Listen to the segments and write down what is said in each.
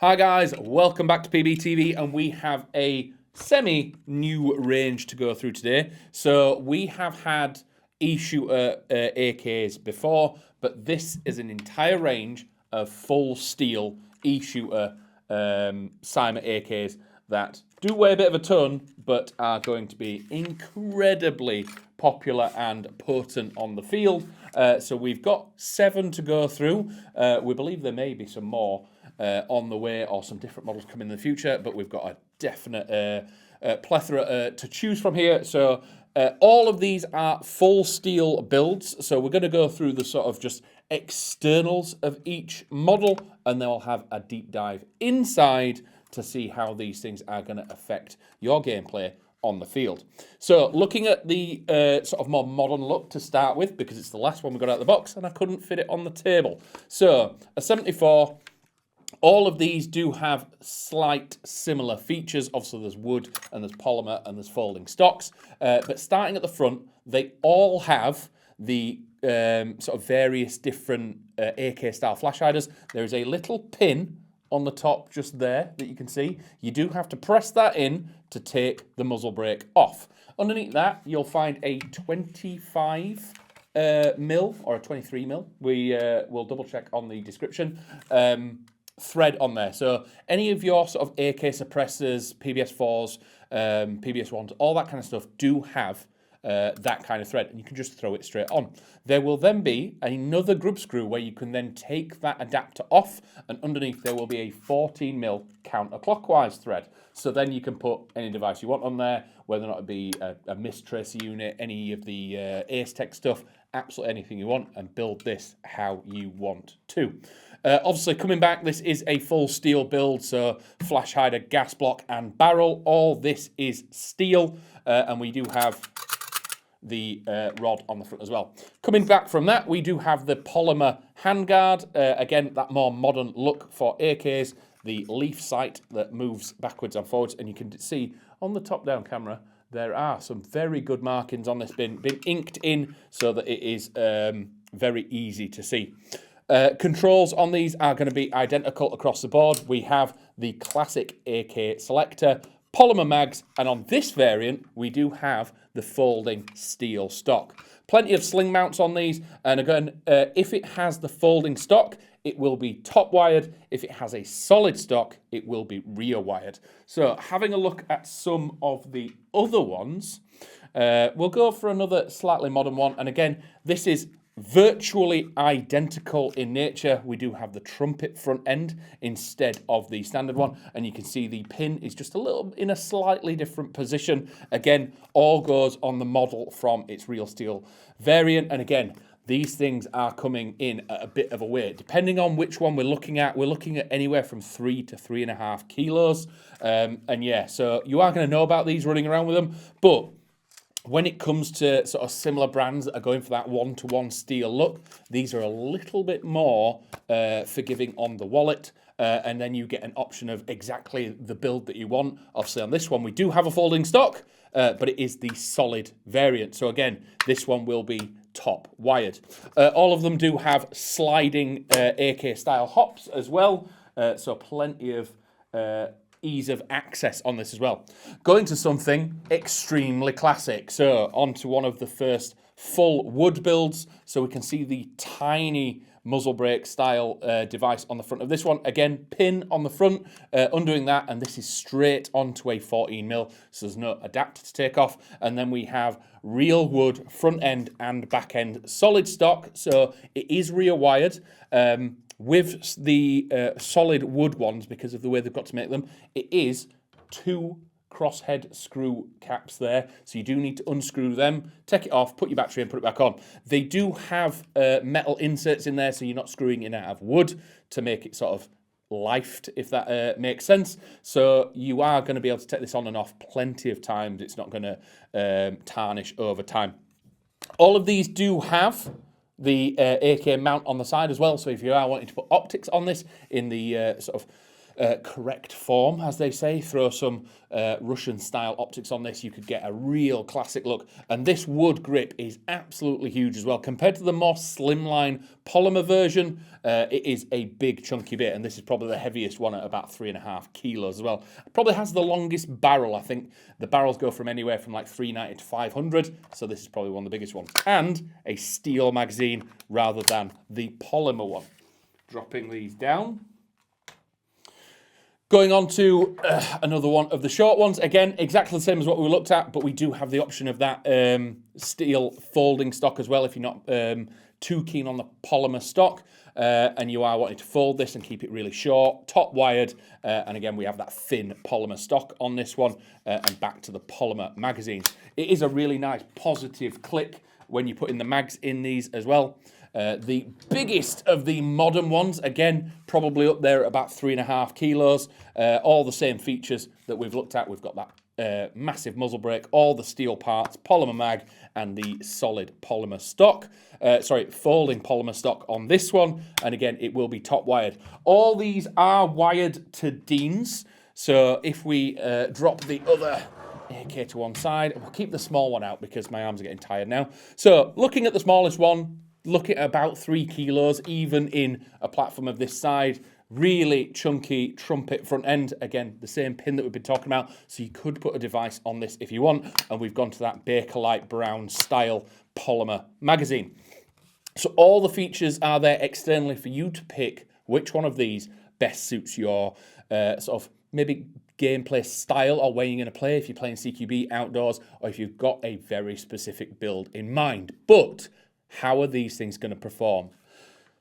Hi guys, welcome back to PBTV, and we have a semi-new range to go through today. So we have had EShooter AKs before, but this is an entire range of full steel EShooter CYMA AKs that do weigh a bit of a ton, but are going to be incredibly popular and potent on the field. So we've got 7 to go through. We believe there may be some more on the way, or some different models coming in the future, but we've got a definite plethora to choose from here. So all of these are full steel builds, so we're going to go through the sort of just externals of each model, and then we'll have a deep dive inside to see how these things are going to affect your gameplay on the field. So looking at the sort of more modern look to start with, because it's the last one we got out of the box and I couldn't fit it on the table. So a 74, all of these do have slight similar features. Obviously there's wood and there's polymer and there's folding stocks, but starting at the front, they all have the sort of various different AK style flash hiders. There is a little pin on the top just there that you can see. You do have to press that in to take the muzzle brake off. Underneath that, you'll find a 25 mil or a 23 mil. We will double check on the description. Thread on there. So any of your sort of AK suppressors, PBS4s, PBS1s, all that kind of stuff do have that kind of thread, and you can just throw it straight on. There will then be another grub screw where you can then take that adapter off, and underneath there will be a 14 mil counterclockwise thread. So then you can put any device you want on there, whether or not it be a mist tracer unit, any of the Ace Tech stuff, absolutely anything you want, and build this how you want to. Obviously, coming back, this is a full steel build, so flash hider, gas block, and barrel. All this is steel, and we do have the rod on the front as well. Coming back from that, we do have the polymer handguard. Again, that more modern look for AKs. The leaf sight that moves backwards and forwards, and you can see on the top-down camera, there are some very good markings on this, been inked in so that it is very easy to see. Controls on these are going to be identical across the board. We have the classic AK selector, polymer mags, and on this variant, we do have the folding steel stock. Plenty of sling mounts on these, and again, if it has the folding stock, it will be top wired. If it has a solid stock, it will be rear wired. So having a look at some of the other ones, we'll go for another slightly modern one, and again, this is virtually identical in nature. We do have the trumpet front end instead of the standard one, and you can see the pin is just a little in a slightly different position. Again, all goes on the model from its real steel variant, and again, these things are coming in at a bit of a weight. Depending on which one we're looking at anywhere from 3 to 3.5 kilos. And yeah, so you are going to know about these running around with them, but when it comes to sort of similar brands that are going for that one-to-one steel look, these are a little bit more forgiving on the wallet, and then you get an option of exactly the build that you want. Obviously on this one we do have a folding stock, but it is the solid variant. So again, this one will be top wired. All of them do have sliding AK style hops as well, so plenty of ease of access on this as well. Going to something extremely classic. So onto one of the first full wood builds. So we can see the tiny muzzle brake style device on the front of this one. Again, pin on the front, undoing that, and this is straight onto a 14 mil, so there's no adapter to take off. And then we have real wood front end and back end solid stock, so it is rear wired. With the solid wood ones, because of the way they've got to make them, it is 2 crosshead screw caps there, so you do need to unscrew them, take it off, put your battery in, put it back on. They do have metal inserts in there, so you're not screwing in out of wood to make it sort of lifed, if that makes sense. So you are going to be able to take this on and off plenty of times. It's not going to tarnish over time. All of these do have the AK mount on the side as well, so if you are wanting to put optics on this in the sort of correct form, as they say, throw some Russian-style optics on this, you could get a real classic look. And this wood grip is absolutely huge as well. Compared to the more slimline polymer version, it is a big chunky bit, and this is probably the heaviest one at about 3.5 kilos as well. It probably has the longest barrel. I think the barrels go from anywhere from like 390 to 500, so this is probably one of the biggest ones. And a steel magazine rather than the polymer one. Dropping these down. Going on to another one of the short ones. Again, exactly the same as what we looked at, but we do have the option of that steel folding stock as well if you're not too keen on the polymer stock. And you are wanting to fold this and keep it really short, top wired, and again we have that thin polymer stock on this one, and back to the polymer magazines. It is a really nice positive click when you put in the mags in these as well. The biggest of the modern ones, again, probably up there at about 3.5 kilos. All the same features that we've looked at. We've got that massive muzzle brake, all the steel parts, polymer mag, and the solid polymer stock. Folding polymer stock on this one. And again, it will be top wired. All these are wired to Deans. So if we drop the other AK to one side, we'll keep the small one out because my arms are getting tired now. So looking at the smallest one, look at about 3 kilos, even in a platform of this side. Really chunky trumpet front end. Again, the same pin that we've been talking about. So you could put a device on this if you want. And we've gone to that Bakelite brown style polymer magazine. So all the features are there externally for you to pick which one of these best suits your sort of maybe gameplay style or where you're going to play, if you're playing CQB outdoors or if you've got a very specific build in mind. But how are these things going to perform?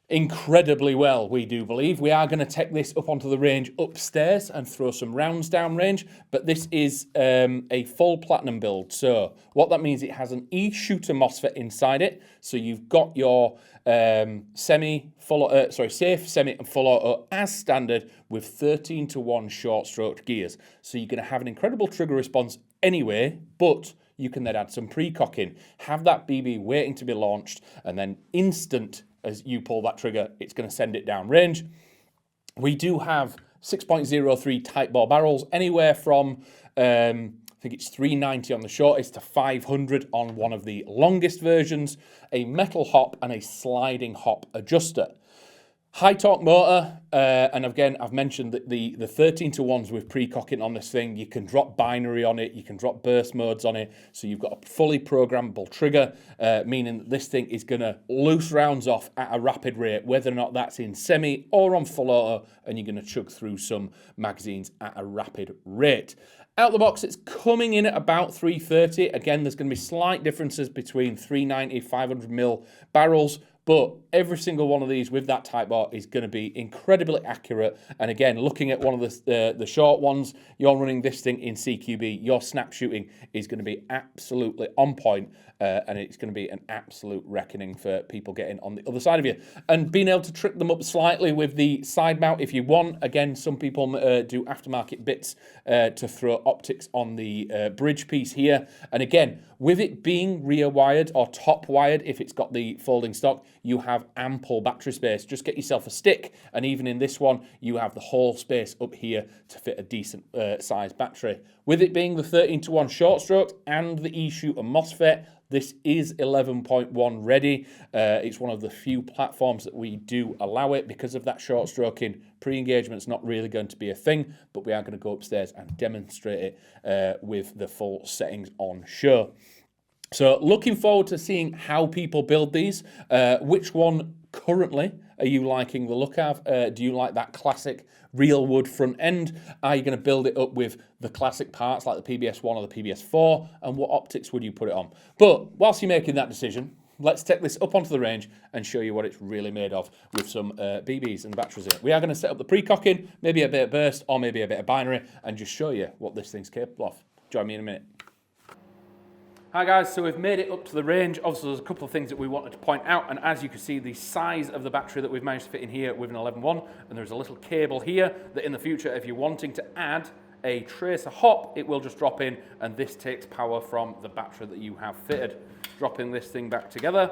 Incredibly well, we do believe. We are going to take this up onto the range upstairs and throw some rounds down range, but this is a full platinum build. So what that means, it has an EShooter MOSFET inside it. So you've got your safe, semi, and full auto as standard with 13:1 short stroke gears. So you're going to have an incredible trigger response anyway, but you can then add some pre-cocking, have that BB waiting to be launched, and then instant as you pull that trigger, it's going to send it down range. We do have 6.03 tightbore barrels, anywhere from, I think it's 390 on the shortest to 500 on one of the longest versions, a metal hop and a sliding hop adjuster. High torque motor, and again, I've mentioned that the 13:1s with pre-cocking on this thing, you can drop binary on it, you can drop burst modes on it, so you've got a fully programmable trigger, meaning that this thing is going to loose rounds off at a rapid rate, whether or not that's in semi or on full auto, and you're going to chug through some magazines at a rapid rate. Out the box, it's coming in at about 330. Again, there's going to be slight differences between 390, 500mm barrels, but every single one of these with that tightbore is going to be incredibly accurate. And again, looking at one of the short ones, you're running this thing in CQB, your snap shooting is going to be absolutely on point, and it's going to be an absolute reckoning for people getting on the other side of you. And being able to trick them up slightly with the side mount if you want. Again, some people do aftermarket bits to throw optics on the bridge piece here. And again, with it being rear wired or top wired, if it's got the folding stock, you have ample battery space. Just get yourself a stick, and even in this one, you have the whole space up here to fit a decent sized battery. With it being the 13:1 short stroke and the EShooter MOSFET, this is 11.1 ready. It's one of the few platforms that we do allow it because of that short stroking. Pre-engagement's not really going to be a thing, but we are going to go upstairs and demonstrate it with the full settings on show. So looking forward to seeing how people build these. Which one currently are you liking the look of? Do you like that classic real wood front end? Are you going to build it up with the classic parts like the PBS1 or the PBS4? And what optics would you put it on? But whilst you're making that decision, let's take this up onto the range and show you what it's really made of with some BBs and batteries in it. We are going to set up the pre-cocking, maybe a bit of burst or maybe a bit of binary, and just show you what this thing's capable of. Join me in a minute. Hi guys, so we've made it up to the range. Obviously there's a couple of things that we wanted to point out, and as you can see, the size of the battery that we've managed to fit in here with an 11.1, and there's a little cable here that in the future, if you're wanting to add a tracer hop, it will just drop in, and this takes power from the battery that you have fitted. Dropping this thing back together.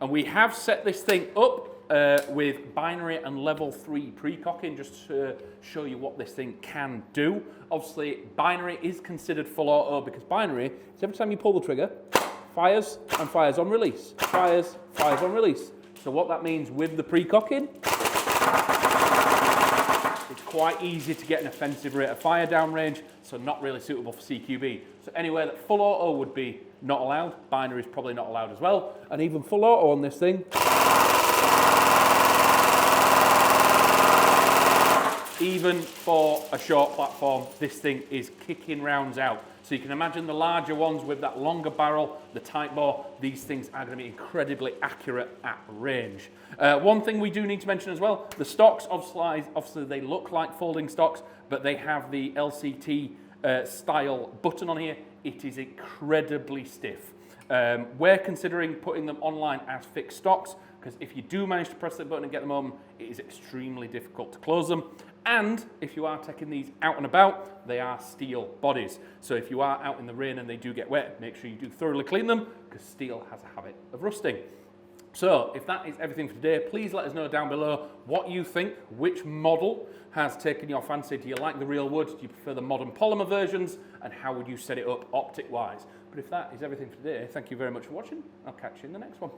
And we have set this thing up with binary and level 3 pre-cocking, just to show you what this thing can do. Obviously, binary is considered full auto because binary is every time you pull the trigger, fires and fires on release, fires on release. So what that means with the pre-cocking, it's quite easy to get an offensive rate of fire downrange, so not really suitable for CQB. So anywhere that full auto would be not allowed, binary is probably not allowed as well. And even full auto on this thing, even for a short platform, this thing is kicking rounds out. So you can imagine the larger ones with that longer barrel, the tightbore, these things are going to be incredibly accurate at range. One thing we do need to mention as well, the stocks, obviously they look like folding stocks, but they have the LCT style button on here. It is incredibly stiff. We're considering putting them online as fixed stocks, because if you do manage to press that button and get them on, it is extremely difficult to close them. And if you are taking these out and about, they are steel bodies. So if you are out in the rain and they do get wet, make sure you do thoroughly clean them, because steel has a habit of rusting. So if that is everything for today, please let us know down below what you think, which model has taken your fancy. Do you like the real wood? Do you prefer the modern polymer versions? And how would you set it up optic-wise? But if that is everything for today, thank you very much for watching. I'll catch you in the next one.